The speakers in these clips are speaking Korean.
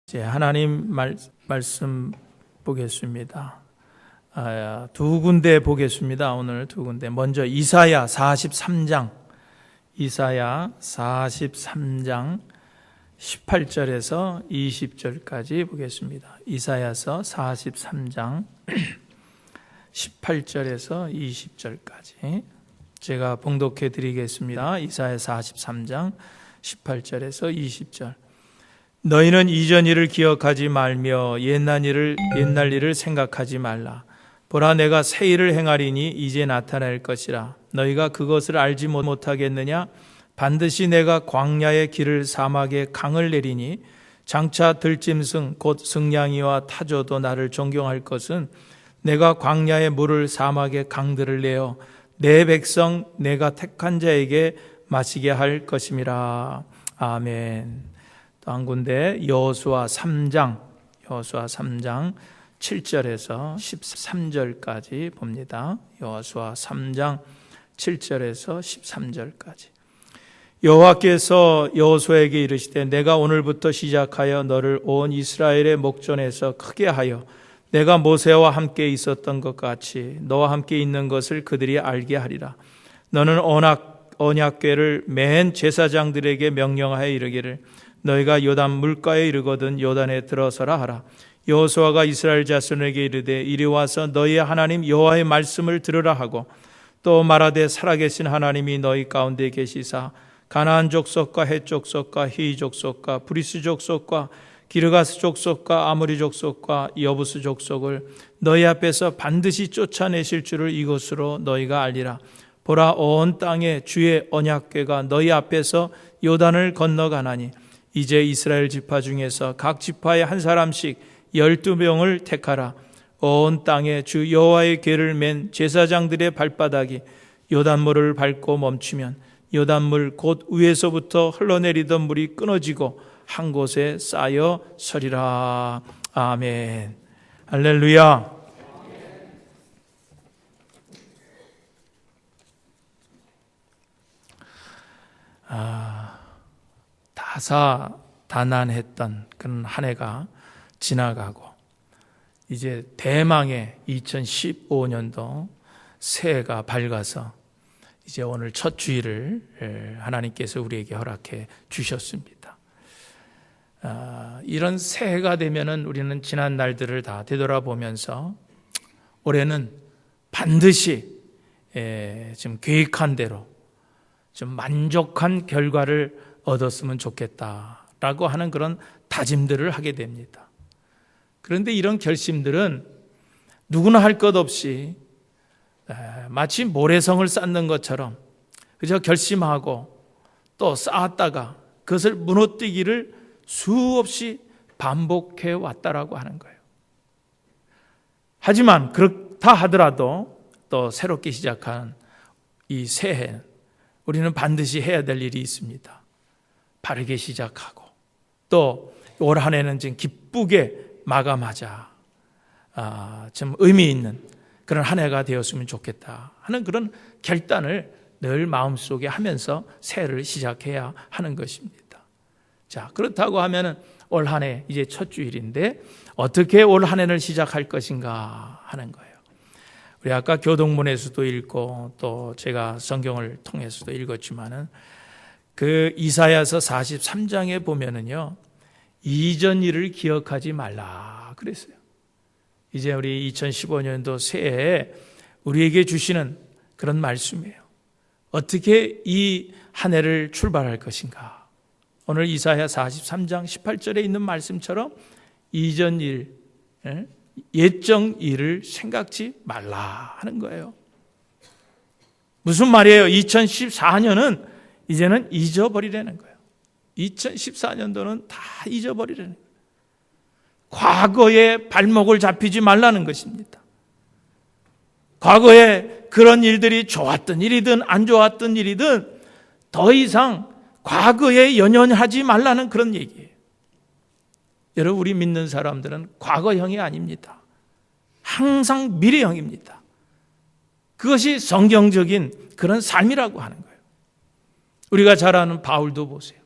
이제 하나님 말씀 보겠습니다. 두 군데 보겠습니다. 오늘 두 군데. 먼저 이사야 43장 18절에서 20절까지 보겠습니다. 이사야서 43장 18절에서 20절까지 제가 봉독해 드리겠습니다. 이사야 43장 18절에서 20절. 너희는 이전 일을 기억하지 말며 옛날 일을 생각하지 말라. 보라, 내가 새 일을 행하리니 이제 나타날 것이라. 너희가 그것을 알지 못하겠느냐? 반드시 내가 광야의 길을 사막에 강을 내리니 장차 들짐승 곧 승냥이와 타조도 나를 존경할 것은 내가 광야의 물을 사막의 강들을 내어 내 백성 내가 택한 자에게 마시게 할 것임이라. 아멘. 또 한 군데 여호수아 3장 7절에서 13절까지 봅니다. 여호수아 3장 7절에서 13절까지. 여호와께서 여호수아에게 이르시되 내가 오늘부터 시작하여 너를 온 이스라엘의 목전에서 크게 하여 내가 모세와 함께 있었던 것 같이 너와 함께 있는 것을 그들이 알게 하리라. 너는 언약궤를 맨 제사장들에게 명령하여 이르기를 너희가 요단 물가에 이르거든 요단에 들어서라 하라. 여호수아가 이스라엘 자손에게 이르되 이리 와서 너희의 하나님 여호와의 말씀을 들으라 하고 또 말하되 살아계신 하나님이 너희 가운데 계시사 가나안 족속과 헷 족속과 히위 족속과 브리스 족속과 기르가스 족속과 아모리 족속과 여부스 족속을 너희 앞에서 반드시 쫓아내실 줄을 이것으로 너희가 알리라. 보라, 온 땅에 주의 언약궤가 너희 앞에서 요단을 건너가나니 이제 이스라엘 지파 중에서 각 지파에 한 사람씩 12명을 택하라. 온 땅에 주 여호와의 궤를 맨 제사장들의 발바닥이 요단물을 밟고 멈추면 요단물 곧 위에서부터 흘러내리던 물이 끊어지고 한 곳에 쌓여 서리라. 아멘. 할렐루야. 다사다난했던 그런 한 해가 지나가고 이제 대망의 2015년도 새해가 밝아서 이제 오늘 첫 주일을 하나님께서 우리에게 허락해 주셨습니다. 이런 새해가 되면은 우리는 지난 날들을 다 되돌아보면서 올해는 반드시 지금 계획한 대로 좀 만족한 결과를 얻었으면 좋겠다라고 하는 그런 다짐들을 하게 됩니다. 그런데 이런 결심들은 누구나 할 것 없이 마치 모래성을 쌓는 것처럼 그저 결심하고 또 쌓았다가 그것을 무너뜨리기를 수없이 반복해 왔다라고 하는 거예요. 하지만 그렇다 하더라도 또 새롭게 시작한 이 새해 우리는 반드시 해야 될 일이 있습니다. 바르게 시작하고 또 올 한 해는 지금 기쁘게 마감하자. 좀 의미 있는 그런 한 해가 되었으면 좋겠다 하는 그런 결단을 늘 마음속에 하면서 새해를 시작해야 하는 것입니다. 자, 그렇다고 하면은 올 한 해 이제 첫 주일인데 어떻게 올 한 해를 시작할 것인가 하는 거예요. 우리 아까 교동문에서도 읽고 또 제가 성경을 통해서도 읽었지만은 그 이사야서 43장에 보면은요, 이전 일을 기억하지 말라 그랬어요. 이제 우리 2015년도 새해에 우리에게 주시는 그런 말씀이에요. 어떻게 이 한 해를 출발할 것인가. 오늘 이사야 43장 18절에 있는 말씀처럼 이전 일, 예정 일을 생각지 말라 하는 거예요. 무슨 말이에요? 2014년은 이제는 잊어버리라는 거예요. 2014년도는 다 잊어버리라는 거예요. 과거에 발목을 잡히지 말라는 것입니다. 과거에 그런 일들이 좋았던 일이든 안 좋았던 일이든 더 이상 과거에 연연하지 말라는 그런 얘기예요. 여러분, 우리 믿는 사람들은 과거형이 아닙니다. 항상 미래형입니다. 그것이 성경적인 그런 삶이라고 하는 거예요. 우리가 잘 아는 바울도 보세요.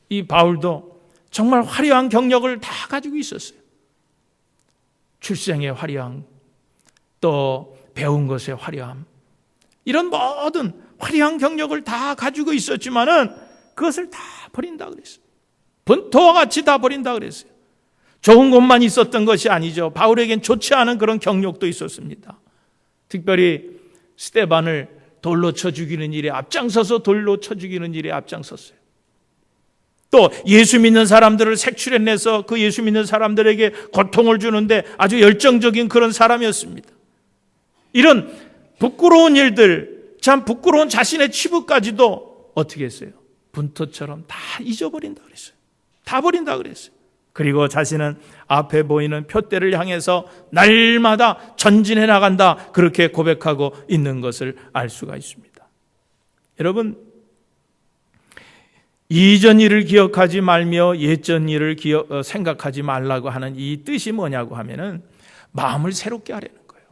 이 바울도 정말 화려한 경력을 다 가지고 있었어요. 출생의 화려함, 또 배운 것의 화려함, 이런 모든 화려한 경력을 다 가지고 있었지만은 그것을 다 버린다 그랬어요. 본토와 같이 다 버린다 그랬어요. 좋은 것만 있었던 것이 아니죠. 바울에겐 좋지 않은 그런 경력도 있었습니다. 특별히 스데반을 돌로 쳐 죽이는 일에 앞장서서 돌로 쳐 죽이는 일에 앞장섰어요. 또 예수 믿는 사람들을 색출해내서 그 예수 믿는 사람들에게 고통을 주는데 아주 열정적인 그런 사람이었습니다. 이런 부끄러운 일들, 참 부끄러운 자신의 치부까지도 어떻게 했어요? 분토처럼 다 잊어버린다 그랬어요. 다 버린다 그랬어요. 그리고 자신은 앞에 보이는 표대를 향해서 날마다 전진해 나간다, 그렇게 고백하고 있는 것을 알 수가 있습니다. 여러분, 이전 일을 기억하지 말며 예전 일을 생각하지 말라고 하는 이 뜻이 뭐냐고 하면은 마음을 새롭게 하려는 거예요.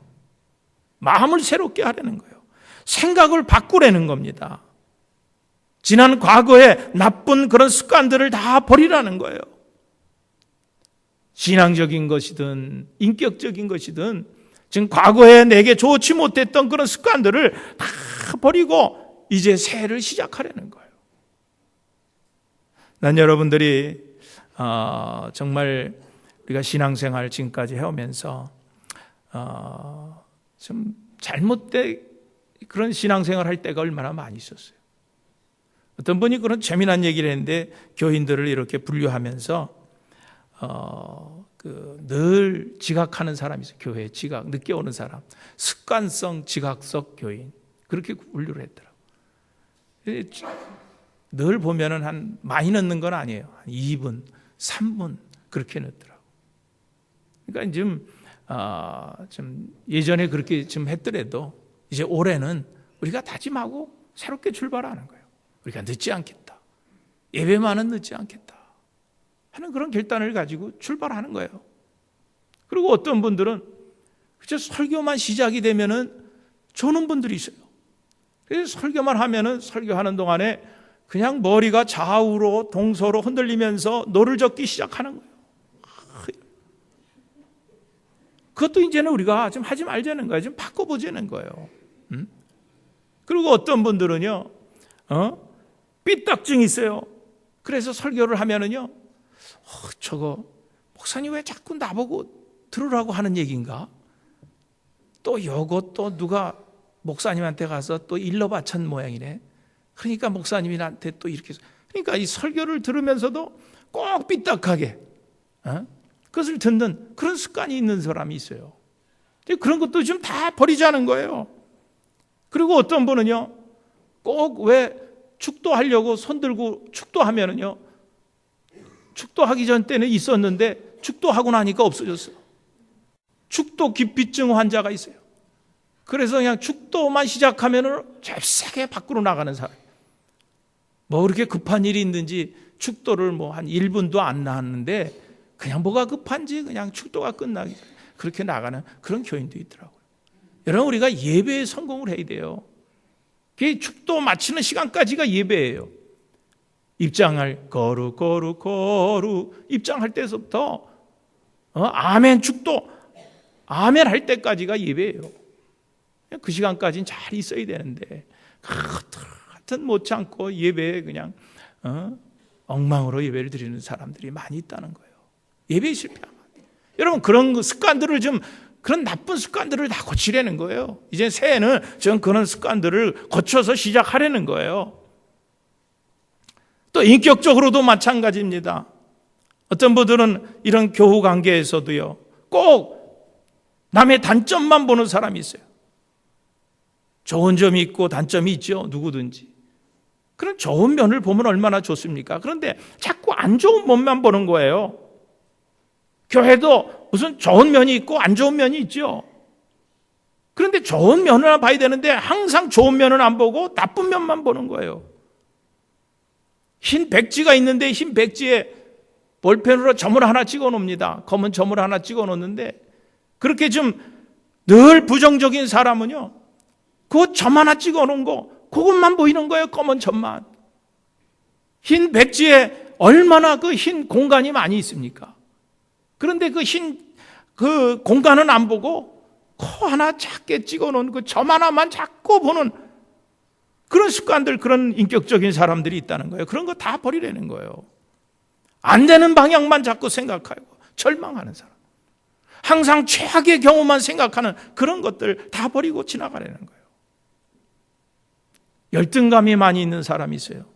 마음을 새롭게 하려는 거예요. 생각을 바꾸려는 겁니다. 지난 과거의 나쁜 그런 습관들을 다 버리라는 거예요. 신앙적인 것이든 인격적인 것이든 지금 과거에 내게 좋지 못했던 그런 습관들을 다 버리고 이제 새해를 시작하려는 거예요. 난 여러분들이 정말 우리가 신앙생활 지금까지 해오면서 좀 잘못된 그런 신앙생활 할 때가 얼마나 많이 있었어요. 어떤 분이 그런 재미난 얘기를 했는데, 교인들을 이렇게 분류하면서 늘 지각하는 사람이 있어요. 교회에 지각, 늦게 오는 사람, 습관성 지각석 교인, 그렇게 분류를 했더라고요. 늘 보면은 한 많이 늦는 건 아니에요. 한 2분, 3분 그렇게 늦더라고요. 그러니까 좀 예전에 그렇게 좀 했더라도 이제 올해는 우리가 다짐하고 새롭게 출발하는 거예요. 우리가 늦지 않겠다. 예배만은 늦지 않겠다 하는 그런 결단을 가지고 출발하는 거예요. 그리고 어떤 분들은 그저 설교만 시작이 되면은 조는 분들이 있어요. 그래서 설교만 하면은 설교하는 동안에 그냥 머리가 좌우로 동서로 흔들리면서 노를 젓기 시작하는 거예요. 그것도 이제는 우리가 좀 하지 말자는 거예요. 좀 바꿔보자는 거예요. 그리고 어떤 분들은요, 삐딱증이 있어요. 그래서 설교를 하면은요, 저거 목사님 왜 자꾸 나보고 들으라고 하는 얘기인가? 또 요거 또 누가 목사님한테 가서 또 일러 바친 모양이네. 그러니까 목사님한테 또 이렇게, 그러니까 이 설교를 들으면서도 꼭 삐딱하게 그것을 듣는 그런 습관이 있는 사람이 있어요. 그런 것도 좀 다 버리자는 거예요. 그리고 어떤 분은요, 꼭 왜 축도하려고 손 들고 축도하면은요, 축도하기 전 때는 있었는데 축도하고 나니까 없어졌어요. 축도 기피증 환자가 있어요. 그래서 그냥 축도만 시작하면은 잽싸게 밖으로 나가는 사람. 뭐 그렇게 급한 일이 있는지 축도를 뭐 한 1분도 안 나왔는데 그냥 뭐가 급한지 그냥 축도가 끝나기 그렇게 나가는 그런 교인도 있더라고요. 여러분, 우리가 예배에 성공을 해야 돼요. 그 축도 마치는 시간까지가 예배예요. 입장할 거룩 입장할 때서부터 아멘 축도 아멘 할 때까지가 예배예요. 그 시간까지는 잘 있어야 되는데 하여튼 못 참고 예배에 그냥 엉망으로 예배를 드리는 사람들이 많이 있다는 거예요. 예배에 실패하면 안 돼요. 여러분, 그런 습관들을 좀, 그런 나쁜 습관들을 다 고치려는 거예요. 이제 새해는 전 그런 습관들을 고쳐서 시작하려는 거예요. 또 인격적으로도 마찬가지입니다. 어떤 분들은 이런 교우 관계에서도요, 꼭 남의 단점만 보는 사람이 있어요. 좋은 점이 있고 단점이 있죠, 누구든지. 그런 좋은 면을 보면 얼마나 좋습니까? 그런데 자꾸 안 좋은 면만 보는 거예요. 교회도 무슨 좋은 면이 있고 안 좋은 면이 있죠. 그런데 좋은 면을 봐야 되는데 항상 좋은 면은 안 보고 나쁜 면만 보는 거예요. 흰 백지가 있는데 흰 백지에 볼펜으로 점을 하나 찍어 놓습니다. 검은 점을 하나 찍어 놓는데, 그렇게 좀 늘 부정적인 사람은요, 그 점 하나 찍어 놓은 거 그것만 보이는 거예요. 검은 점만. 흰 백지에 얼마나 그 흰 공간이 많이 있습니까? 그런데 그 공간은 안 보고 코 하나 작게 찍어놓은 그 점 하나만 자꾸 보는 그런 습관들, 그런 인격적인 사람들이 있다는 거예요. 그런 거 다 버리라는 거예요. 안 되는 방향만 자꾸 생각하고 절망하는 사람. 항상 최악의 경우만 생각하는 그런 것들 다 버리고 지나가라는 거예요. 열등감이 많이 있는 사람이 있어요.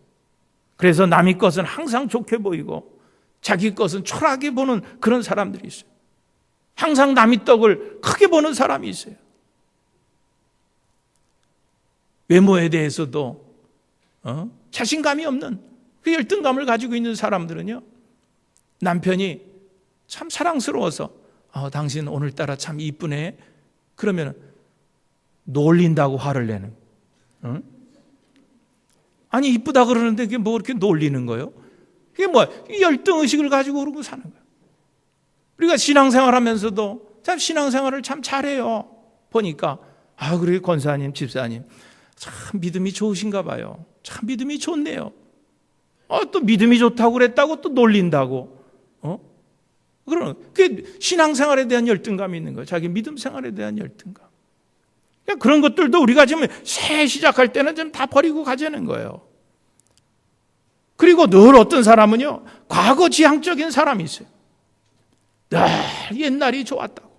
그래서 남의 것은 항상 좋게 보이고 자기 것은 초라하게 보는 그런 사람들이 있어요. 항상 남의 떡을 크게 보는 사람이 있어요. 외모에 대해서도 자신감이 없는 그 열등감을 가지고 있는 사람들은요, 남편이 참 사랑스러워서 당신 오늘따라 참 이쁘네 그러면 놀린다고 화를 내는. 아니 이쁘다 그러는데 그게 뭐 이렇게 놀리는 거예요? 그게 뭐야? 열등의식을 가지고 그러고 사는 거예요. 우리가 신앙생활하면서도 참 신앙생활을 참 잘해요. 보니까 그래 권사님, 집사님 참 믿음이 좋으신가 봐요. 참 믿음이 좋네요. 또 믿음이 좋다고 그랬다고 또 놀린다고. 그러는 그게 신앙생활에 대한 열등감이 있는 거예요. 자기 믿음 생활에 대한 열등감. 그러니까 그런 것들도 우리가 지금 새 시작할 때는 좀 다 버리고 가자는 거예요. 그리고 늘 어떤 사람은요, 과거 지향적인 사람이 있어요. 늘 옛날이 좋았다고.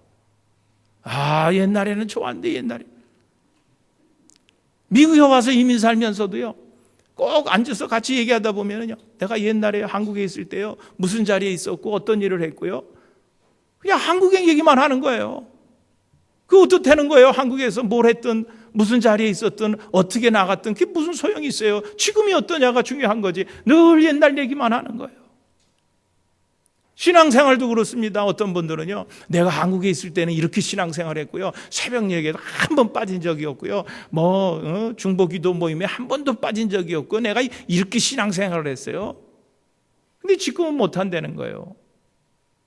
옛날에는 좋았는데 옛날에. 미국에 와서 이민 살면서도요, 꼭 앉아서 같이 얘기하다 보면요, 내가 옛날에 한국에 있을 때요, 무슨 자리에 있었고 어떤 일을 했고요. 그냥 한국의 얘기만 하는 거예요. 그 어떻다는 거예요? 한국에서 뭘 했든 무슨 자리에 있었든 어떻게 나갔든 그게 무슨 소용이 있어요? 지금이 어떠냐가 중요한 거지. 늘 옛날 얘기만 하는 거예요. 신앙생활도 그렇습니다. 어떤 분들은요, 내가 한국에 있을 때는 이렇게 신앙생활 했고요, 새벽 예배에도 한 번 빠진 적이 없고요, 중보기도 모임에 한 번도 빠진 적이 없고 내가 이렇게 신앙생활을 했어요. 근데 지금은 못한다는 거예요.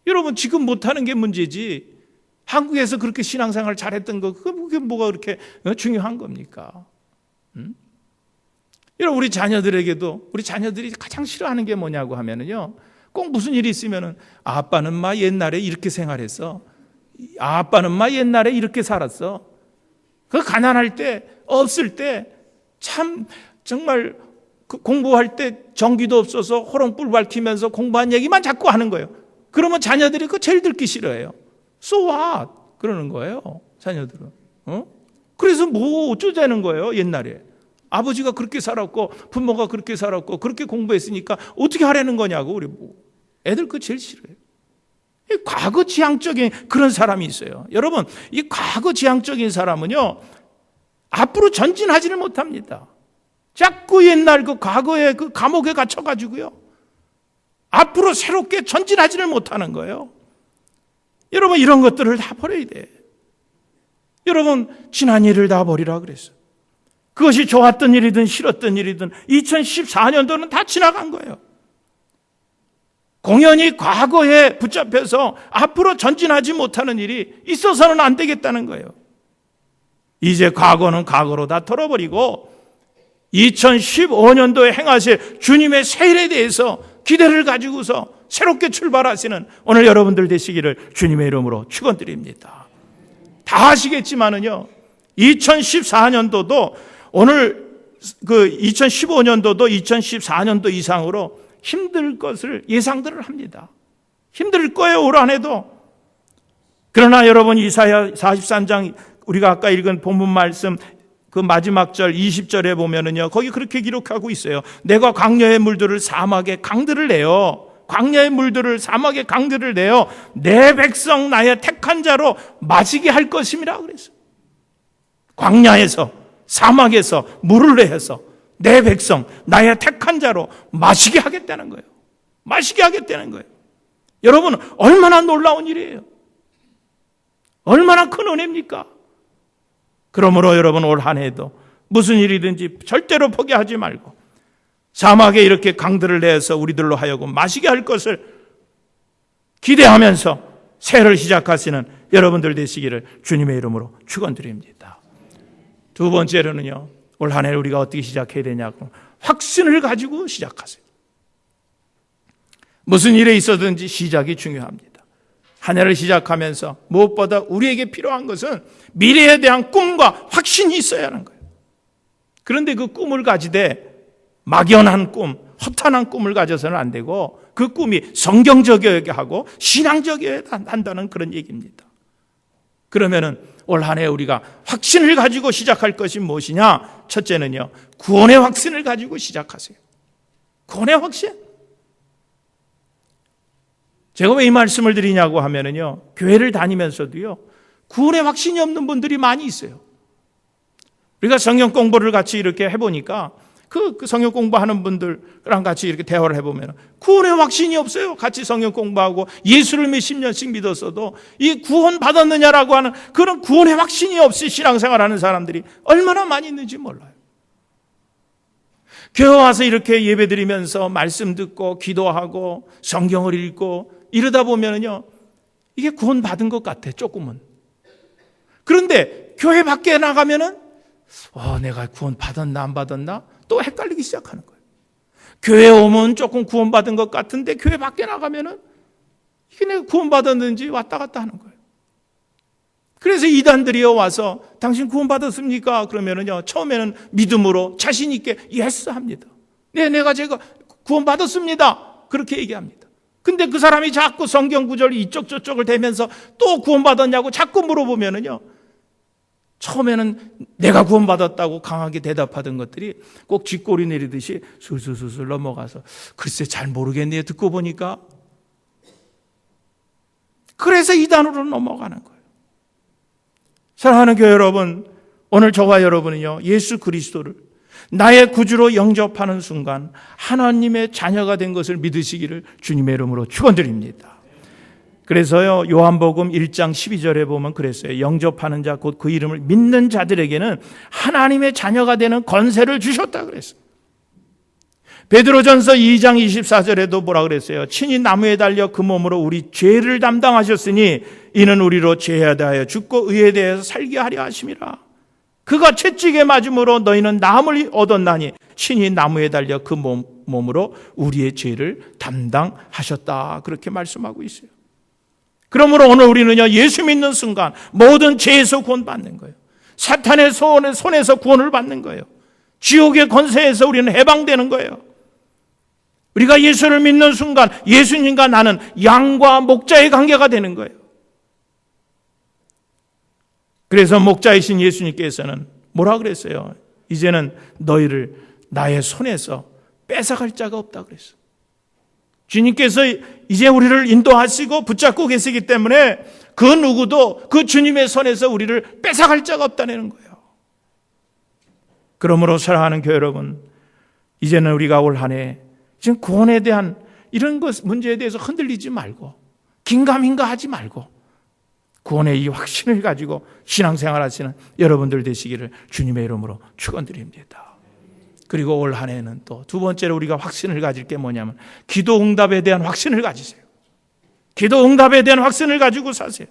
여러분, 지금 못하는 게 문제지 한국에서 그렇게 신앙생활 잘했던 거 그게 뭐가 그렇게 중요한 겁니까? 여러분, 우리 자녀들에게도 우리 자녀들이 가장 싫어하는 게 뭐냐고 하면은요, 꼭 무슨 일이 있으면은 아빠는 막 옛날에 이렇게 생활했어. 아빠는 막 옛날에 이렇게 살았어. 그 가난할 때, 없을 때, 참 정말 공부할 때 전기도 없어서 호롱불 밝히면서 공부한 얘기만 자꾸 하는 거예요. 그러면 자녀들이 그거 제일 듣기 싫어해요. So what? 그러는 거예요, 자녀들은. 그래서 뭐 어쩌자는 거예요, 옛날에. 아버지가 그렇게 살았고 부모가 그렇게 살았고 그렇게 공부했으니까 어떻게 하라는 거냐고. 우리 애들 그거 제일 싫어요. 과거 지향적인 그런 사람이 있어요. 여러분, 이 과거 지향적인 사람은요, 앞으로 전진하지를 못합니다. 자꾸 옛날 그 과거의 그 감옥에 갇혀가지고요, 앞으로 새롭게 전진하지를 못하는 거예요. 여러분, 이런 것들을 다 버려야 돼. 여러분, 지난 일을 다 버리라 그랬어요. 그것이 좋았던 일이든 싫었던 일이든 2014년도는 다 지나간 거예요. 공연히 과거에 붙잡혀서 앞으로 전진하지 못하는 일이 있어서는 안 되겠다는 거예요. 이제 과거는 과거로 다 털어버리고 2015년도에 행하실 주님의 새 일에 대해서 기대를 가지고서 새롭게 출발하시는 오늘 여러분들 되시기를 주님의 이름으로 축원드립니다. 다 아시겠지만은요, 2014년도도 오늘 그 2015년도도 2014년도 이상으로 힘들 것을 예상들을 합니다. 힘들 거예요, 올 한 해도. 그러나 여러분, 이사야 43장 우리가 아까 읽은 본문 말씀 그 마지막 절 20절에 보면은요, 거기 그렇게 기록하고 있어요. 내가 광야의 물들을 사막에 강들을 내어, 광야의 물들을 사막에 강들을 내어 내 백성 나의 택한 자로 마시게 할 것임이라 그랬어요. 광야에서 사막에서 물을 내서 내 백성 나의 택한 자로 마시게 하겠다는 거예요. 마시게 하겠다는 거예요. 여러분, 얼마나 놀라운 일이에요. 얼마나 큰 은혜입니까? 그러므로 여러분, 올 한 해도 무슨 일이든지 절대로 포기하지 말고 사막에 이렇게 강들을 내서 우리들로 하여금 마시게 할 것을 기대하면서 새해를 시작하시는 여러분들 되시기를 주님의 이름으로 축원드립니다. 두 번째로는요, 올 한 해를 우리가 어떻게 시작해야 되냐고 확신을 가지고 시작하세요. 무슨 일에 있어든지 시작이 중요합니다. 한 해를 시작하면서 무엇보다 우리에게 필요한 것은 미래에 대한 꿈과 확신이 있어야 하는 거예요. 그런데 그 꿈을 가지되 막연한 꿈, 허탄한 꿈을 가져서는 안 되고 그 꿈이 성경적이어야 하고 신앙적이어야 한다는 그런 얘기입니다. 그러면은 올 한 해 우리가 확신을 가지고 시작할 것이 무엇이냐? 첫째는요, 구원의 확신을 가지고 시작하세요. 구원의 확신. 제가 왜 이 말씀을 드리냐고 하면은요, 교회를 다니면서도요, 구원의 확신이 없는 분들이 많이 있어요. 우리가 성경 공부를 같이 이렇게 해보니까 그 성경 공부하는 분들랑 같이 이렇게 대화를 해보면 구원의 확신이 없어요. 같이 성경 공부하고 예수를 몇십 년씩 믿었어도 이 구원 받았느냐라고 하는 그런 구원의 확신이 없이 신앙생활하는 사람들이 얼마나 많이 있는지 몰라요. 교회 와서 이렇게 예배드리면서 말씀 듣고 기도하고 성경을 읽고 이러다 보면은요, 이게 구원 받은 것 같아, 조금은. 그런데 교회 밖에 나가면은 내가 구원 받았나 안 받았나 또 헷갈리기 시작하는 거예요. 교회 오면 조금 구원 받은 것 같은데 교회 밖에 나가면은 이게 내가 구원 받았는지 왔다 갔다 하는 거예요. 그래서 이단들이 와서 당신 구원 받았습니까? 그러면은요, 처음에는 믿음으로 자신 있게 예스 합니다. 제가 구원 받았습니다. 그렇게 얘기합니다. 근데 그 사람이 자꾸 성경 구절 이쪽 저쪽을 대면서 또 구원 받았냐고 자꾸 물어보면은요, 처음에는 내가 구원받았다고 강하게 대답하던 것들이 꼭 쥐꼬리 내리듯이 술술술술 넘어가서 글쎄 잘 모르겠네요. 듣고 보니까. 그래서 이단으로 넘어가는 거예요. 사랑하는 교회 여러분, 오늘 저와 여러분은요, 예수 그리스도를 나의 구주로 영접하는 순간 하나님의 자녀가 된 것을 믿으시기를 주님의 이름으로 축원드립니다. 그래서요, 요한복음 1장 12절에 보면 그랬어요. 영접하는 자, 곧 그 이름을 믿는 자들에게는 하나님의 자녀가 되는 권세를 주셨다 그랬어요. 베드로전서 2장 24절에도 뭐라 그랬어요? 친히 나무에 달려 그 몸으로 우리 죄를 담당하셨으니 이는 우리로 죄에 대하여 죽고 의에 대해서 살게 하려 하심이라. 그가 채찍에 맞음으로 너희는 나음을 얻었나니 친히 나무에 달려 그 몸으로 우리의 죄를 담당하셨다. 그렇게 말씀하고 있어요. 그러므로 오늘 우리는요, 예수 믿는 순간 모든 죄에서 구원받는 거예요. 사탄의 손에서 구원을 받는 거예요. 지옥의 권세에서 우리는 해방되는 거예요. 우리가 예수를 믿는 순간 예수님과 나는 양과 목자의 관계가 되는 거예요. 그래서 목자이신 예수님께서는 뭐라 그랬어요? 이제는 너희를 나의 손에서 뺏어갈 자가 없다 그랬어요. 주님께서 이제 우리를 인도하시고 붙잡고 계시기 때문에 그 누구도 그 주님의 손에서 우리를 뺏어갈 자가 없다는 거예요. 그러므로 사랑하는 교회 여러분, 이제는 우리가 올 한 해 지금 구원에 대한 이런 것 문제에 대해서 흔들리지 말고 긴가민가 하지 말고 구원의 이 확신을 가지고 신앙생활 하시는 여러분들 되시기를 주님의 이름으로 축원드립니다. 그리고 올 한 해는 또 두 번째로 우리가 확신을 가질 게 뭐냐면 기도 응답에 대한 확신을 가지세요. 기도 응답에 대한 확신을 가지고 사세요.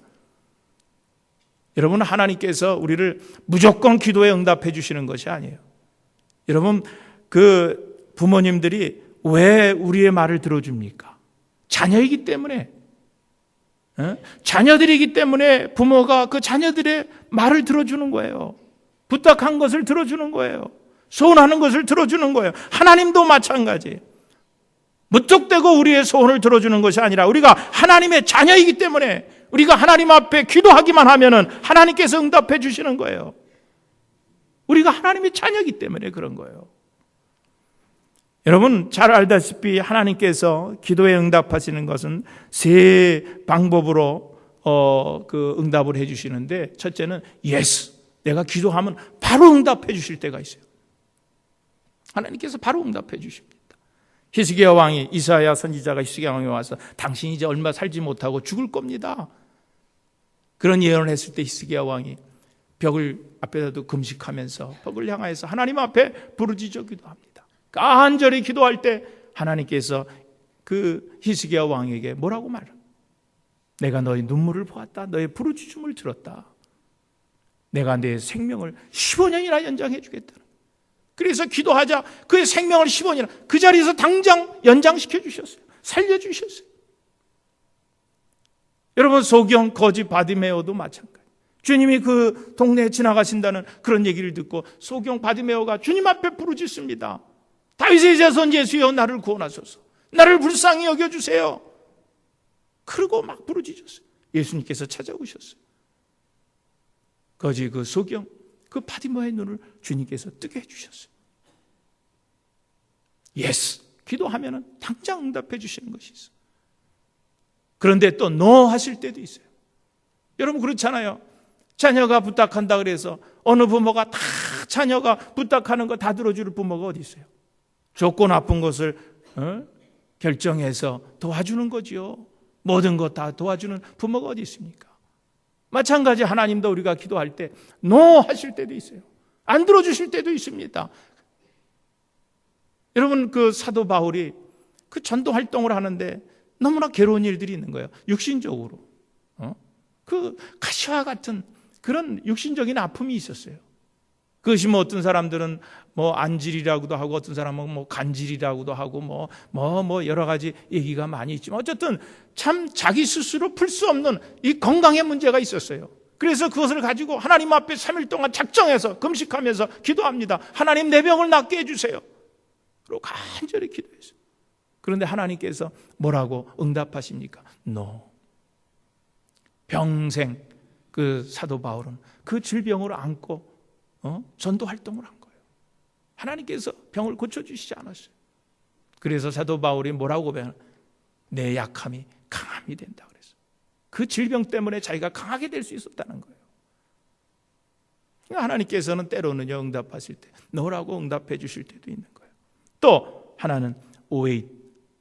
여러분, 하나님께서 우리를 무조건 기도에 응답해 주시는 것이 아니에요. 여러분, 그 부모님들이 왜 우리의 말을 들어줍니까? 자녀이기 때문에. 자녀들이기 때문에 부모가 그 자녀들의 말을 들어주는 거예요. 부탁한 것을 들어주는 거예요. 소원하는 것을 들어주는 거예요. 하나님도 마찬가지예요. 무턱대고 우리의 소원을 들어주는 것이 아니라 우리가 하나님의 자녀이기 때문에 우리가 하나님 앞에 기도하기만 하면은 하나님께서 응답해 주시는 거예요. 우리가 하나님의 자녀이기 때문에 그런 거예요. 여러분 잘 알다시피 하나님께서 기도에 응답하시는 것은 세 방법으로 그 응답을 해 주시는데, 첫째는 yes, 내가 기도하면 바로 응답해 주실 때가 있어요. 하나님께서 바로 응답해 주십니다. 히스기야 왕이, 이사야 선지자가 히스기야 왕이 와서 당신이 이제 얼마 살지 못하고 죽을 겁니다, 그런 예언을 했을 때 히스기야 왕이 벽을 앞에다도 금식하면서 벽을 향하여서 하나님 앞에 부르짖어 기도합니다. 간절히 기도할 때 하나님께서 그 히스기야 왕에게 뭐라고 말해요? 내가 너의 눈물을 보았다. 너의 부르짖음을 들었다. 내가 내 생명을 15년이나 연장해 주겠다. 그래서 기도하자 그의 생명을 15년 그 자리에서 당장 연장시켜 주셨어요. 살려주셨어요. 여러분, 소경 거지 바디메오도 마찬가지. 주님이 그 동네에 지나가신다는 그런 얘기를 듣고 소경 바디메오가 주님 앞에 부르짖습니다. 다윗의 자손 예수여, 나를 구원하소서. 나를 불쌍히 여겨주세요. 그러고 막 부르짖었어요. 예수님께서 찾아오셨어요. 거지 그 소경, 그 바디메오의 눈을 주님께서 뜨게 해주셨어요. 예스, 기도하면 당장 응답해 주시는 것이 있어요. 그런데 또 노 하실 때도 있어요. 여러분 그렇잖아요. 자녀가 부탁한다 그래서 어느 부모가 다 자녀가 부탁하는 거 다 들어줄 부모가 어디 있어요? 좋고 나쁜 것을 결정해서 도와주는 거지요. 모든 것 다 도와주는 부모가 어디 있습니까? 마찬가지 하나님도 우리가 기도할 때 노 하실 때도 있어요. 안 들어주실 때도 있습니다. 여러분 그 사도 바울이 그 전도 활동을 하는데 너무나 괴로운 일들이 있는 거예요. 육신적으로. 그 가시와 같은 그런 육신적인 아픔이 있었어요. 그것이 뭐 어떤 사람들은 뭐 안질이라고도 하고 어떤 사람은 뭐 간질이라고도 하고 뭐 여러 가지 얘기가 많이 있지만 어쨌든 참 자기 스스로 풀 수 없는 이 건강의 문제가 있었어요. 그래서 그것을 가지고 하나님 앞에 3일 동안 작정해서 금식하면서 기도합니다. 하나님 내 병을 낫게 해주세요. 그리고 간절히 기도했어요. 그런데 하나님께서 뭐라고 응답하십니까? No. 평생 그 사도 바울은 그 질병을 안고 전도 활동을 한 거예요. 하나님께서 병을 고쳐주시지 않았어요. 그래서 사도 바울이 뭐라고 고백하나? 내 약함이 강함이 된다 그랬어요. 그 질병 때문에 자기가 강하게 될 수 있었다는 거예요. 하나님께서는 때로는요 응답하실 때 너라고 응답해 주실 때도 있는 거예요. 또 하나는 wait,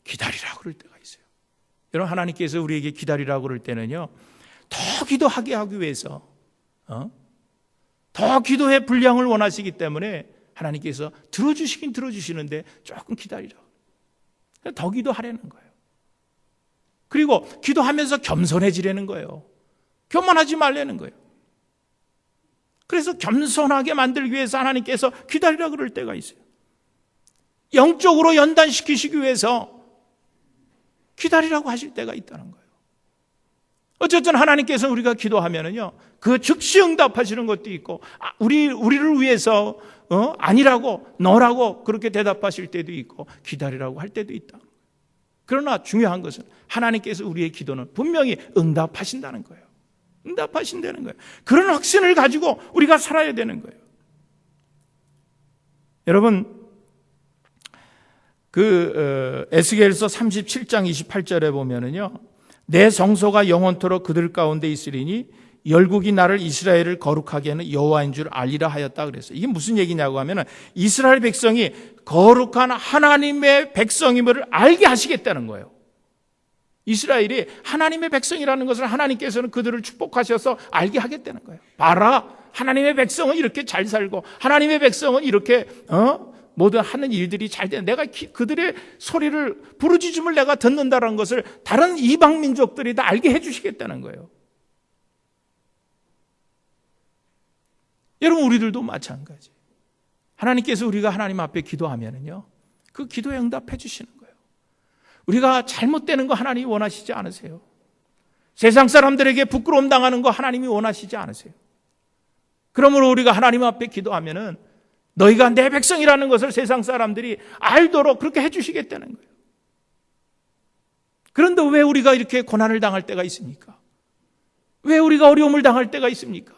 기다리라고 그럴 때가 있어요. 여러분 하나님께서 우리에게 기다리라고 그럴 때는요 더 기도하게 하기 위해서 더 기도의 분량을 원하시기 때문에 하나님께서 들어주시긴 들어주시는데 조금 기다리라고. 더 기도하라는 거예요. 그리고 기도하면서 겸손해지라는 거예요. 교만하지 말라는 거예요. 그래서 겸손하게 만들기 위해서 하나님께서 기다리라고 그럴 때가 있어요. 영적으로 연단시키시기 위해서 기다리라고 하실 때가 있다는 거예요. 어쨌든 하나님께서 우리가 기도하면은요, 그 즉시 응답하시는 것도 있고, 우리를 위해서, 아니라고, 너라고 그렇게 대답하실 때도 있고, 기다리라고 할 때도 있다. 그러나 중요한 것은 하나님께서 우리의 기도는 분명히 응답하신다는 거예요. 응답하신다는 거예요. 그런 확신을 가지고 우리가 살아야 되는 거예요. 여러분, 에스겔서 37장 28절에 보면은요, 내 성소가 영원토록 그들 가운데 있으리니 열국이 나를 이스라엘을 거룩하게 하는 여호와인 줄 알리라 하였다 그랬어요. 이게 무슨 얘기냐고 하면은 이스라엘 백성이 거룩한 하나님의 백성임을 알게 하시겠다는 거예요. 이스라엘이 하나님의 백성이라는 것을 하나님께서는 그들을 축복하셔서 알게 하겠다는 거예요. 봐라, 하나님의 백성은 이렇게 잘 살고 하나님의 백성은 이렇게 모든 하는 일들이 잘 되는, 내가 그들의 소리를 부르짖음을 내가 듣는다는 것을 다른 이방 민족들이 다 알게 해주시겠다는 거예요. 여러분 우리들도 마찬가지. 하나님께서 우리가 하나님 앞에 기도하면은요, 그 기도에 응답해 주시는 거예요. 우리가 잘못되는 거 하나님이 원하시지 않으세요. 세상 사람들에게 부끄러움 당하는 거 하나님이 원하시지 않으세요. 그러므로 우리가 하나님 앞에 기도하면은 너희가 내 백성이라는 것을 세상 사람들이 알도록 그렇게 해주시겠다는 거예요. 그런데 왜 우리가 이렇게 고난을 당할 때가 있습니까? 왜 우리가 어려움을 당할 때가 있습니까?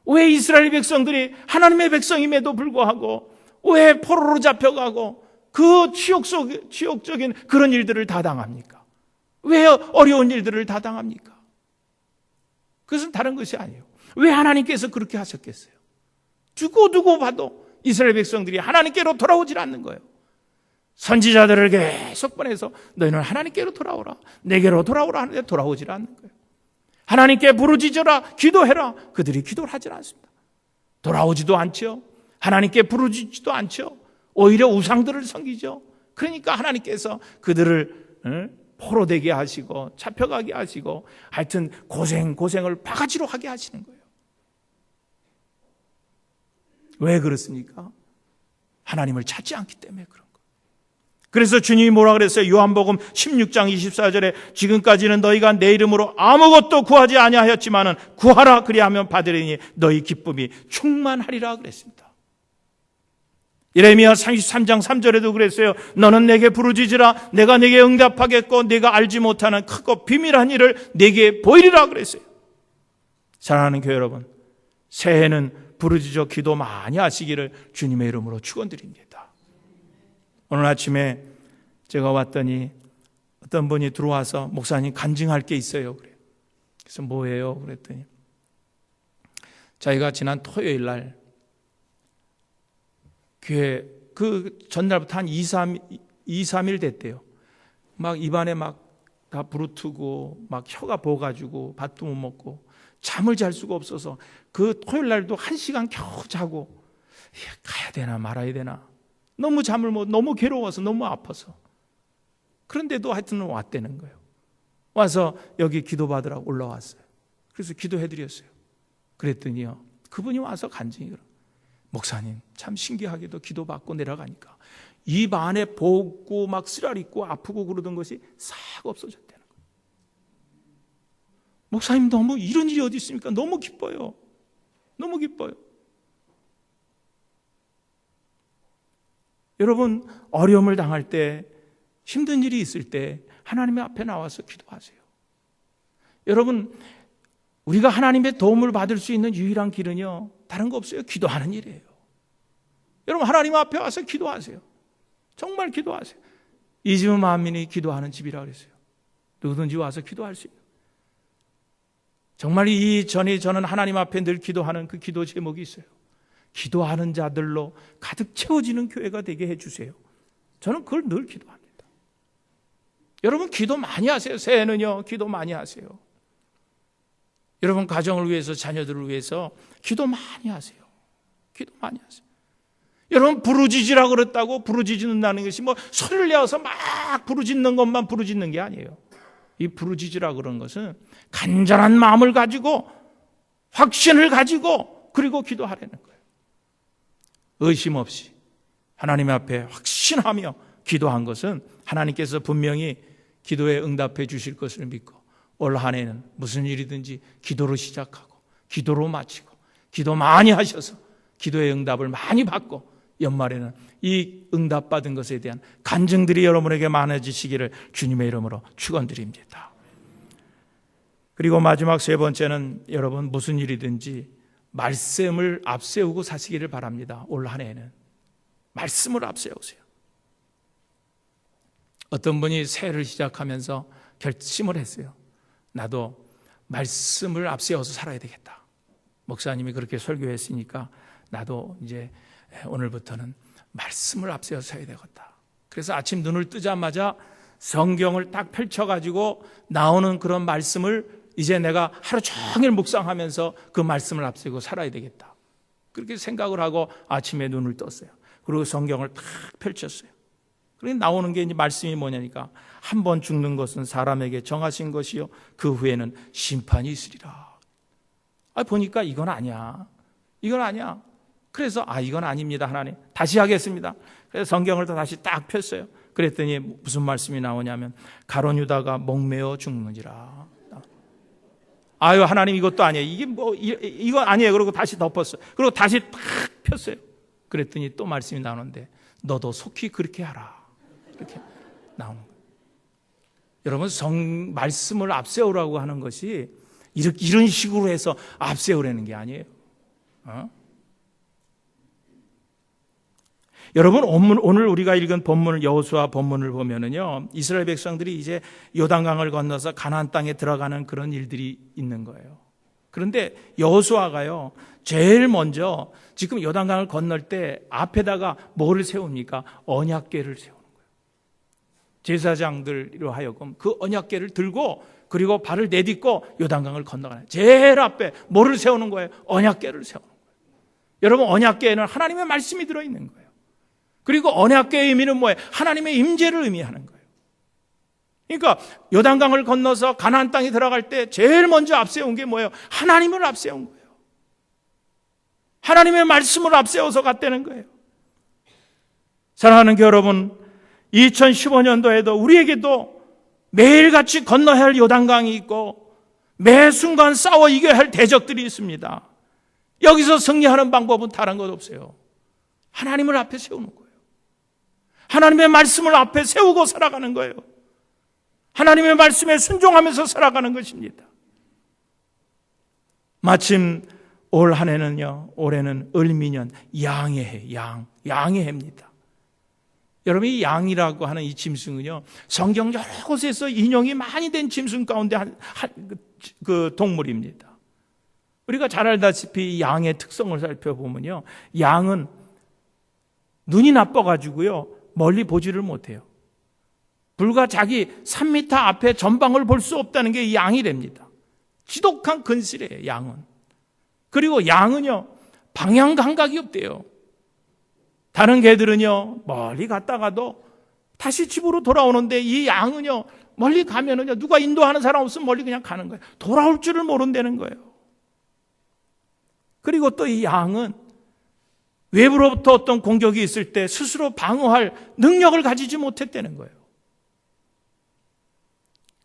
왜 이스라엘 백성들이 하나님의 백성임에도 불구하고 왜 포로로 잡혀가고 그 치욕적인 그런 일들을 다 당합니까? 왜 어려운 일들을 다 당합니까? 그것은 다른 것이 아니에요. 왜 하나님께서 그렇게 하셨겠어요? 두고 봐도 이스라엘 백성들이 하나님께로 돌아오질 않는 거예요. 선지자들을 계속 보내서 너희는 하나님께로 돌아오라, 내게로 돌아오라 하는데 돌아오질 않는 거예요. 하나님께 부르짖어라, 기도해라. 그들이 기도를 하질 않습니다. 돌아오지도 않죠. 하나님께 부르짖지도 않죠. 오히려 우상들을 섬기죠. 그러니까 하나님께서 그들을 포로되게 하시고 잡혀가게 하시고 하여튼 고생을 바가지로 하게 하시는 거예요. 왜 그렇습니까? 하나님을 찾지 않기 때문에 그런 거예요. 그래서 주님이 뭐라 그랬어요? 요한복음 16장 24절에 지금까지는 너희가 내 이름으로 아무것도 구하지 아니하였지만은 구하라 그리하면 받으리니 너희 기쁨이 충만하리라 그랬습니다. 예레미야 33장 3절에도 그랬어요. 너는 내게 부르짖으라 내가 내게 응답하겠고 네가 알지 못하는 크고 비밀한 일을 내게 보이리라 그랬어요. 사랑하는 교회 여러분, 새해에는 부르짖어 기도 많이 하시기를 주님의 이름으로 축원드립니다. 오늘 아침에 제가 왔더니 어떤 분이 들어와서 목사님 간증할 게 있어요. 그래요. 그래서 뭐예요? 그랬더니 자기가 지난 토요일 날 교회 그 전날부터 한 2, 3일 됐대요. 막 입안에 막 다 부르트고 막 혀가 부어가지고 밥도 못 먹고 잠을 잘 수가 없어서 그 토요일 날도 1시간 겨우 자고 가야 되나 말아야 되나 너무 잠을 못 너무 괴로워서 너무 아파서 그런데도 하여튼 왔다는 거예요. 와서 여기 기도받으라고 올라왔어요. 그래서 기도해드렸어요. 그랬더니요 그분이 와서 간증이 목사님 참 신기하게도 기도받고 내려가니까 입 안에 붓고 막 쓰라리고 아프고 그러던 것이 싹 없어졌다는 거예요. 목사님 너무 이런 일이 어디 있습니까? 너무 기뻐요. 너무 기뻐요. 여러분 어려움을 당할 때 힘든 일이 있을 때 하나님의 앞에 나와서 기도하세요. 여러분 우리가 하나님의 도움을 받을 수 있는 유일한 길은요 다른 거 없어요. 기도하는 일이에요. 여러분 하나님 앞에 와서 기도하세요. 정말 기도하세요. 이 집은 만민이 기도하는 집이라 그랬어요. 누구든지 와서 기도할 수 있는. 정말 이전에 저는 하나님 앞에 늘 기도하는 그 기도 제목이 있어요. 기도하는 자들로 가득 채워지는 교회가 되게 해주세요. 저는 그걸 늘 기도합니다. 여러분 기도 많이 하세요. 새해는요 기도 많이 하세요. 여러분 가정을 위해서 자녀들을 위해서 기도 많이 하세요. 기도 많이 하세요. 여러분 부르짖으라고 그랬다고 부르짖는다는 것이 뭐 소리를 내어서 막 부르짖는 것만 부르짖는 게 아니에요. 이 부르짖으라고 그런 것은 간절한 마음을 가지고 확신을 가지고 그리고 기도하라는 거예요. 의심 없이 하나님 앞에 확신하며 기도한 것은 하나님께서 분명히 기도에 응답해 주실 것을 믿고 올 한 해는 무슨 일이든지 기도로 시작하고 기도로 마치고 기도 많이 하셔서 기도의 응답을 많이 받고 연말에는 이 응답받은 것에 대한 간증들이 여러분에게 많아지시기를 주님의 이름으로 축원드립니다. 그리고 마지막 세 번째는 여러분 무슨 일이든지 말씀을 앞세우고 사시기를 바랍니다. 올 한 해에는 말씀을 앞세우세요. 어떤 분이 새해를 시작하면서 결심을 했어요. 나도 말씀을 앞세워서 살아야 되겠다. 목사님이 그렇게 설교했으니까 나도 이제 오늘부터는 말씀을 앞세워서 살아야 되겠다. 그래서 아침 눈을 뜨자마자 성경을 딱 펼쳐가지고 나오는 그런 말씀을 이제 내가 하루 종일 묵상하면서 그 말씀을 앞세우고 살아야 되겠다. 그렇게 생각을 하고 아침에 눈을 떴어요. 그리고 성경을 딱 펼쳤어요. 그러니 나오는 게 이제 말씀이 뭐냐니까 한 번 죽는 것은 사람에게 정하신 것이요 그 후에는 심판이 있으리라. 보니까 이건 아니야. 이건 아니야. 그래서 이건 아닙니다. 하나님 다시 하겠습니다. 그래서 성경을 또 다시 딱 폈어요. 그랬더니 무슨 말씀이 나오냐면 가룟 유다가 목매어 죽는지라. 아유 하나님 이것도 아니에요. 이게 뭐 이거 아니에요. 그리고 다시 덮었어요. 그리고 다시 딱 폈어요. 그랬더니 또 말씀이 나오는데 너도 속히 그렇게 하라. 이렇게 나오는 거예요. 여러분 말씀을 앞세우라고 하는 것이 이런 식으로 해서 앞세우라는 게 아니에요. 여러분 오늘 우리가 읽은 본문을 여호수아 본문을 보면은요 이스라엘 백성들이 이제 요단강을 건너서 가나안 땅에 들어가는 그런 일들이 있는 거예요. 그런데 여호수아가요 제일 먼저 지금 요단강을 건널 때 앞에다가 뭐를 세웁니까? 언약궤를 세우는 거예요. 제사장들로 하여금 그 언약궤를 들고 그리고 발을 내딛고 요단강을 건너가는 제일 앞에 뭐를 세우는 거예요? 언약궤를 세우는 거예요. 여러분 언약궤에는 하나님의 말씀이 들어있는 거예요. 그리고 언약궤의 의미는 뭐예요? 하나님의 임재를 의미하는 거예요. 그러니까 요단강을 건너서 가나안 땅에 들어갈 때 제일 먼저 앞세운 게 뭐예요? 하나님을 앞세운 거예요. 하나님의 말씀을 앞세워서 갔다는 거예요. 사랑하는 여러분, 2015년도에도 우리에게도 매일같이 건너야 할 요단강이 있고 매 순간 싸워 이겨야 할 대적들이 있습니다. 여기서 승리하는 방법은 다른 것 없어요. 하나님을 앞에 세우는 거예요. 하나님의 말씀을 앞에 세우고 살아가는 거예요. 하나님의 말씀에 순종하면서 살아가는 것입니다. 마침 올 한 해는요, 올해는 을미년 양의 해, 양의 해입니다. 여러분, 이 양이라고 하는 이 짐승은요, 성경 여러 곳에서 인용이 많이 된 짐승 가운데 그 동물입니다. 우리가 잘 알다시피 양의 특성을 살펴보면요, 양은 눈이 나빠가지고요, 멀리 보지를 못해요. 불과 자기 3m 앞에 전방을 볼 수 없다는 게 이 양이랍니다. 지독한 근실이에요, 양은. 그리고 양은요, 방향 감각이 없대요. 다른 개들은요, 멀리 갔다가도 다시 집으로 돌아오는데 이 양은요, 멀리 가면은요, 누가 인도하는 사람 없으면 멀리 그냥 가는 거예요. 돌아올 줄을 모른다는 거예요. 그리고 또 이 양은 외부로부터 어떤 공격이 있을 때 스스로 방어할 능력을 가지지 못했다는 거예요.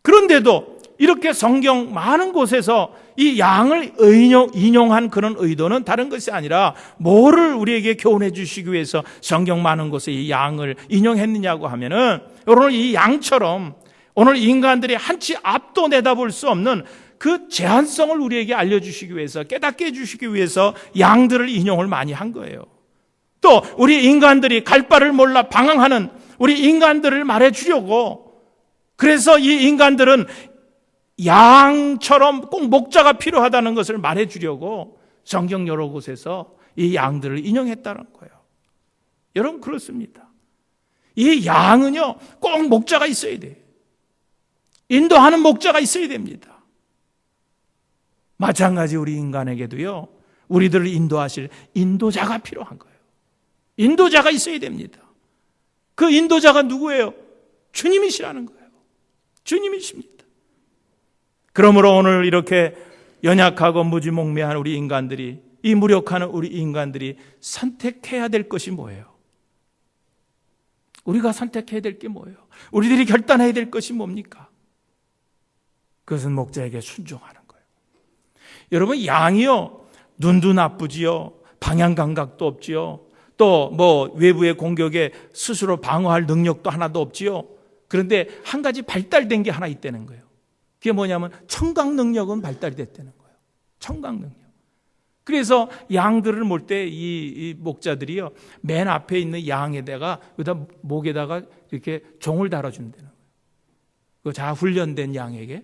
그런데도 이렇게 성경 많은 곳에서 이 양을 인용한 그런 의도는 다른 것이 아니라 뭐를 우리에게 교훈해 주시기 위해서 성경 많은 곳에 이 양을 인용했느냐고 하면은, 오늘 이 양처럼 오늘 인간들이 한치 앞도 내다볼 수 없는 그 제한성을 우리에게 알려주시기 위해서, 깨닫게 해주시기 위해서 양들을 인용을 많이 한 거예요. 또 우리 인간들이 갈 바를 몰라 방황하는 우리 인간들을 말해주려고, 그래서 이 인간들은 양처럼 꼭 목자가 필요하다는 것을 말해주려고 성경 여러 곳에서 이 양들을 인용했다는 거예요. 여러분, 그렇습니다. 이 양은요, 꼭 목자가 있어야 돼요. 인도하는 목자가 있어야 됩니다. 마찬가지 우리 인간에게도요, 우리들을 인도하실 인도자가 필요한 거예요. 인도자가 있어야 됩니다. 그 인도자가 누구예요? 주님이시라는 거예요. 주님이십니다. 그러므로 오늘 이렇게 연약하고 무지몽매한 우리 인간들이, 이 무력하는 우리 인간들이 선택해야 될 것이 뭐예요? 우리가 선택해야 될 게 뭐예요? 우리들이 결단해야 될 것이 뭡니까? 그것은 목자에게 순종하는 거예요. 여러분, 양이요, 눈도 나쁘지요, 방향 감각도 없지요, 또 뭐 외부의 공격에 스스로 방어할 능력도 하나도 없지요. 그런데 한 가지 발달된 게 하나 있다는 거예요. 그게 뭐냐면 청각 능력은 발달이 됐다는 거예요. 청각 능력. 그래서 양들을 몰 때 이 목자들이요, 맨 앞에 있는 양에다가 목에다가 이렇게 종을 달아준다는 거예요. 그 자 훈련된 양에게.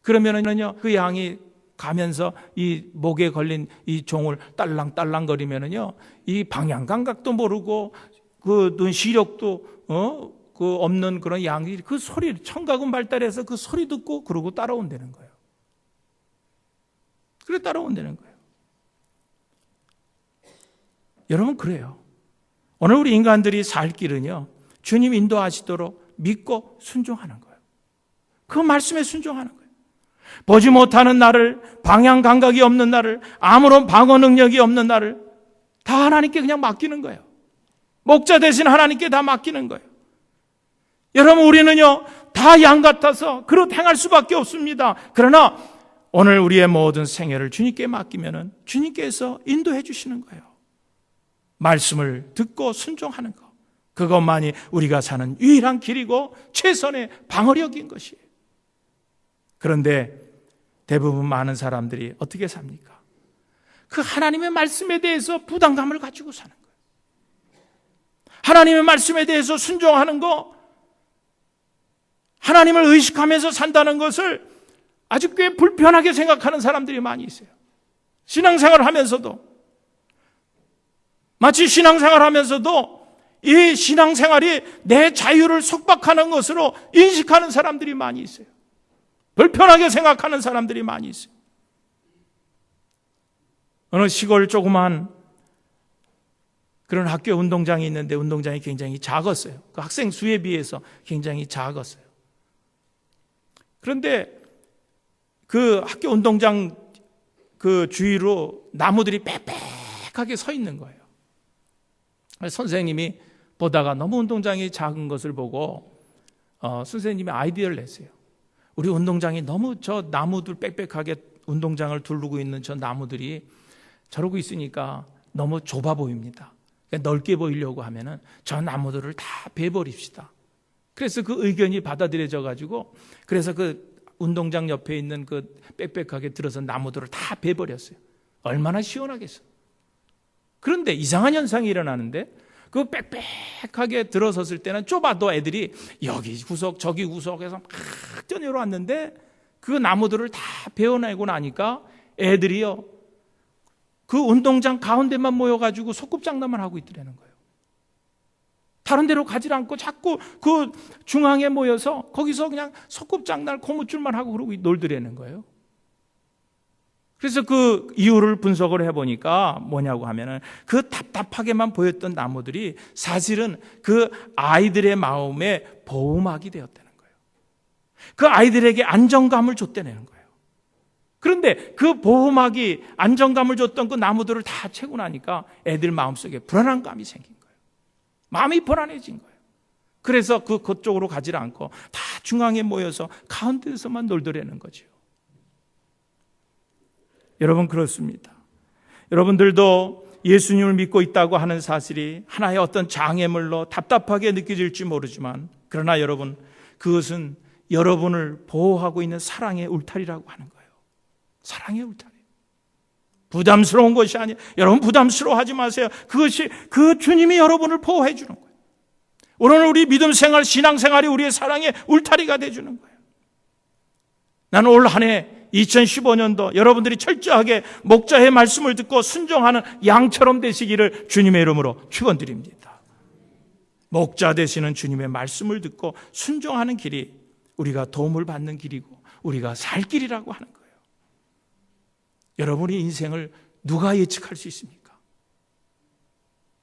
그러면은요, 그 양이 가면서 이 목에 걸린 이 종을 딸랑딸랑거리면은요, 이 방향 감각도 모르고 그 눈 시력도 그 없는 그런 양이 그 소리, 청각은 발달해서 그 소리 듣고 그러고 따라온다는 거예요. 그래 따라온다는 거예요. 여러분, 그래요. 오늘 우리 인간들이 살 길은요, 주님 인도하시도록 믿고 순종하는 거예요. 그 말씀에 순종하는 거예요. 보지 못하는 나를, 방향 감각이 없는 나를, 아무런 방어 능력이 없는 나를 다 하나님께 그냥 맡기는 거예요. 목자 대신 하나님께 다 맡기는 거예요. 여러분, 우리는요, 다 양 같아서 그렇게 행할 수밖에 없습니다. 그러나 오늘 우리의 모든 생애를 주님께 맡기면은 주님께서 인도해 주시는 거예요. 말씀을 듣고 순종하는 것, 그것만이 우리가 사는 유일한 길이고 최선의 방어력인 것이에요. 그런데 대부분 많은 사람들이 어떻게 삽니까? 그 하나님의 말씀에 대해서 부담감을 가지고 사는 거예요. 하나님의 말씀에 대해서 순종하는 거, 하나님을 의식하면서 산다는 것을 아주 꽤 불편하게 생각하는 사람들이 많이 있어요. 신앙생활을 하면서도, 마치 신앙생활을 하면서도 이 신앙생활이 내 자유를 속박하는 것으로 인식하는 사람들이 많이 있어요. 불편하게 생각하는 사람들이 많이 있어요. 어느 시골 조그만 그런 학교 운동장이 있는데 운동장이 굉장히 작았어요. 그 학생 수에 비해서 굉장히 작았어요. 그런데 그 학교 운동장 그 주위로 나무들이 빽빽하게 서 있는 거예요. 선생님이 보다가 너무 운동장이 작은 것을 보고 선생님이 아이디어를 냈어요. 우리 운동장이 너무 저 나무들 빽빽하게 운동장을 두르고 있는 저 나무들이 저러고 있으니까 너무 좁아 보입니다. 그러니까 넓게 보이려고 하면은 저 나무들을 다 베버립시다. 그래서 그 의견이 받아들여져 가지고 그래서 그 운동장 옆에 있는 그 빽빽하게 들어선 나무들을 다 베버렸어요. 얼마나 시원하겠어. 그런데 이상한 현상이 일어나는데 그 빽빽하게 들어섰을 때는 좁아도 애들이 여기 구석 저기 구석에서 막 뛰어내려왔는데 그 나무들을 다 베어내고 나니까 애들이요 그 운동장 가운데만 모여가지고 소꿉장난만 하고 있더라는 거예요. 다른 데로 가지 않고 자꾸 그 중앙에 모여서 거기서 그냥 소꿉장난 고무줄만 하고 그러고 놀더라는 거예요. 그래서 그 이유를 분석을 해보니까 뭐냐고 하면은 그 답답하게만 보였던 나무들이 사실은 그 아이들의 마음에 보호막이 되었다는 거예요. 그 아이들에게 안정감을 줬다는 거예요. 그런데 그 보호막이 안정감을 줬던 그 나무들을 다 채고 나니까 애들 마음속에 불안한 감이 생긴 거예요. 마음이 불안해진 거예요. 그래서 그쪽으로 가지 않고 다 중앙에 모여서 가운데서만 놀더라는 거죠. 여러분 그렇습니다. 여러분들도 예수님을 믿고 있다고 하는 사실이 하나의 어떤 장애물로 답답하게 느껴질지 모르지만 그러나 여러분 그것은 여러분을 보호하고 있는 사랑의 울타리라고 하는 거예요. 사랑의 울타리. 부담스러운 것이 아니에요. 여러분 부담스러워하지 마세요. 그것이 그 주님이 여러분을 보호해 주는 거예요. 오늘 우리 믿음 생활, 신앙 생활이 우리의 사랑의 울타리가 돼 주는 거예요. 나는 올 한 해 2015년도 여러분들이 철저하게 목자의 말씀을 듣고 순종하는 양처럼 되시기를 주님의 이름으로 축원드립니다. 목자 되시는 주님의 말씀을 듣고 순종하는 길이 우리가 도움을 받는 길이고 우리가 살 길이라고 하는 거예요. 여러분의 인생을 누가 예측할 수 있습니까?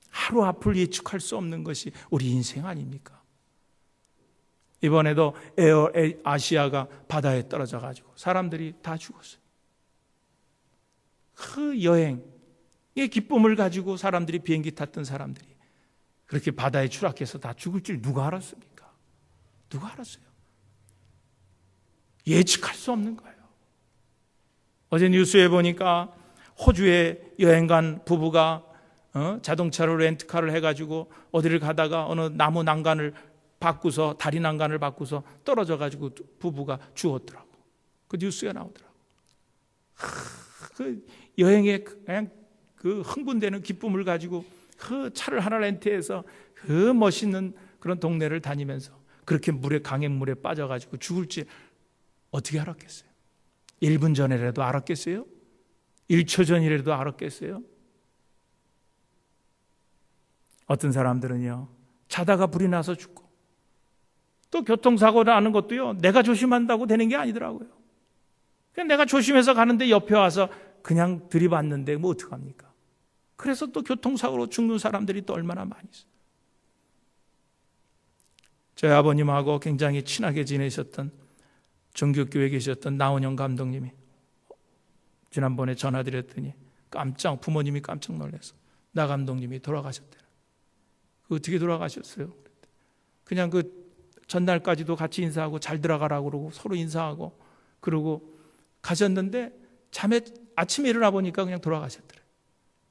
하루 앞을 예측할 수 없는 것이 우리 인생 아닙니까? 이번에도 에어 아시아가 바다에 떨어져 가지고 사람들이 다 죽었어요. 그 여행의 기쁨을 가지고 사람들이 비행기 탔던 사람들이 그렇게 바다에 추락해서 다 죽을 줄 누가 알았습니까? 누가 알았어요? 예측할 수 없는 거예요. 어제 뉴스에 보니까 호주에 여행 간 부부가 자동차로 렌트카를 해가지고 어디를 가다가 어느 나무 난간을 바꾸서 다리 난간을 바꾸서 떨어져 가지고 부부가 죽었더라고. 그 뉴스가 나오더라고. 그 여행에 그냥 그 흥분되는 기쁨을 가지고 그 차를 하나 렌트해서 그 멋있는 그런 동네를 다니면서 그렇게 물에 강행물에 빠져가지고 죽을지 어떻게 알았겠어요? 1분 전이라도 알았겠어요? 1초 전이라도 알았겠어요? 어떤 사람들은요 자다가 불이 나서 죽고 또 교통사고 나는 것도요 내가 조심한다고 되는 게 아니더라고요. 그냥 내가 조심해서 가는데 옆에 와서 그냥 들이받는데 뭐 어떡합니까? 그래서 또 교통사고로 죽는 사람들이 또 얼마나 많이 있어요. 저희 아버님하고 굉장히 친하게 지내셨던 정규교회에 계셨던 나은영 감독님이 지난번에 전화드렸더니 부모님이 깜짝 놀라서 나 감독님이 돌아가셨대요. 어떻게 돌아가셨어요? 그냥 그 전날까지도 같이 인사하고 잘 들어가라고 그러고 서로 인사하고 그러고 가셨는데 아침에 일어나 보니까 그냥 돌아가셨더래요.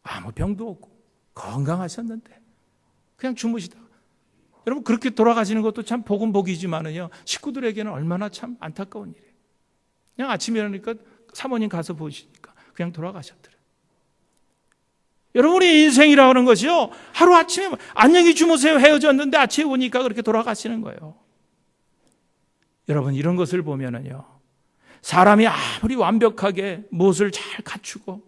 아무 병도 없고 건강하셨는데 그냥 주무시다가. 여러분 그렇게 돌아가시는 것도 참 복은 복이지만은요 식구들에게는 얼마나 참 안타까운 일이에요. 그냥 아침에 일어나니까 사모님 가서 보시니까 그냥 돌아가셨더래요. 여러분의 인생이라고 하는 것이요 하루아침에 안녕히 주무세요 헤어졌는데 아침에 오니까 그렇게 돌아가시는 거예요. 여러분 이런 것을 보면은요 사람이 아무리 완벽하게 무엇을 잘 갖추고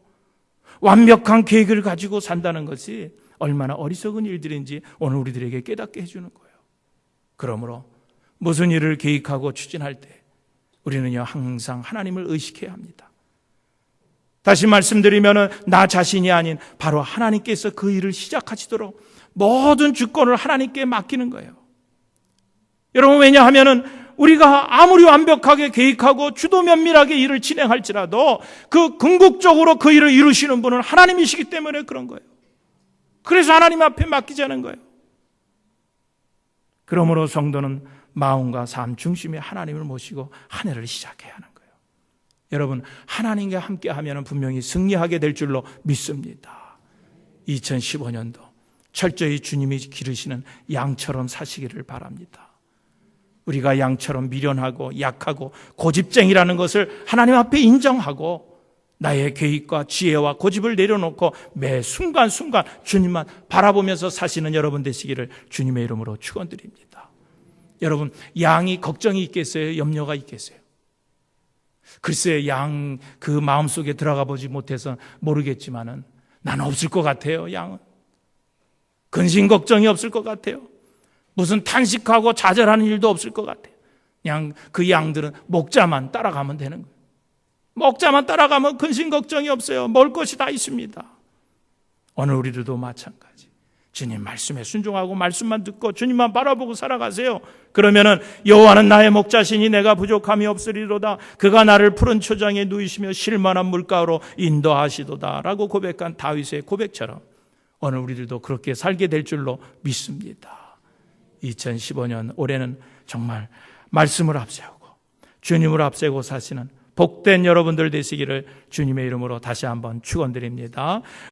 완벽한 계획을 가지고 산다는 것이 얼마나 어리석은 일들인지 오늘 우리들에게 깨닫게 해주는 거예요. 그러므로 무슨 일을 계획하고 추진할 때 우리는요 항상 하나님을 의식해야 합니다. 다시 말씀드리면 나 자신이 아닌 바로 하나님께서 그 일을 시작하시도록 모든 주권을 하나님께 맡기는 거예요. 여러분 왜냐하면 우리가 아무리 완벽하게 계획하고 주도 면밀하게 일을 진행할지라도 그 궁극적으로 그 일을 이루시는 분은 하나님이시기 때문에 그런 거예요. 그래서 하나님 앞에 맡기자는 거예요. 그러므로 성도는 마음과 삶 중심에 하나님을 모시고 한 해를 시작해야 하는 거예요. 여러분, 하나님과 함께하면 분명히 승리하게 될 줄로 믿습니다. 2015년도 철저히 주님이 기르시는 양처럼 사시기를 바랍니다. 우리가 양처럼 미련하고 약하고 고집쟁이라는 것을 하나님 앞에 인정하고 나의 계획과 지혜와 고집을 내려놓고 매 순간순간 주님만 바라보면서 사시는 여러분 되시기를 주님의 이름으로 축원드립니다. 여러분, 양이 걱정이 있겠어요? 염려가 있겠어요? 글쎄, 양 그 마음속에 들어가 보지 못해서 모르겠지만은 나는 없을 것 같아요. 양은 근심 걱정이 없을 것 같아요. 무슨 탄식하고 좌절하는 일도 없을 것 같아요. 그냥 그 양들은 목자만 따라가면 되는 거예요. 목자만 따라가면 근심 걱정이 없어요. 먹을 것이 다 있습니다. 오늘 우리들도 마찬가지. 주님 말씀에 순종하고 말씀만 듣고 주님만 바라보고 살아가세요. 그러면은 여호와는 나의 목자시니 내가 부족함이 없으리로다. 그가 나를 푸른 초장에 누이시며 쉴만한 물가로 인도하시도다 라고 고백한 다윗의 고백처럼 오늘 우리들도 그렇게 살게 될 줄로 믿습니다. 2015년 올해는 정말 말씀을 앞세우고 주님을 앞세우고 사시는 복된 여러분들 되시기를 주님의 이름으로 다시 한번 축원드립니다.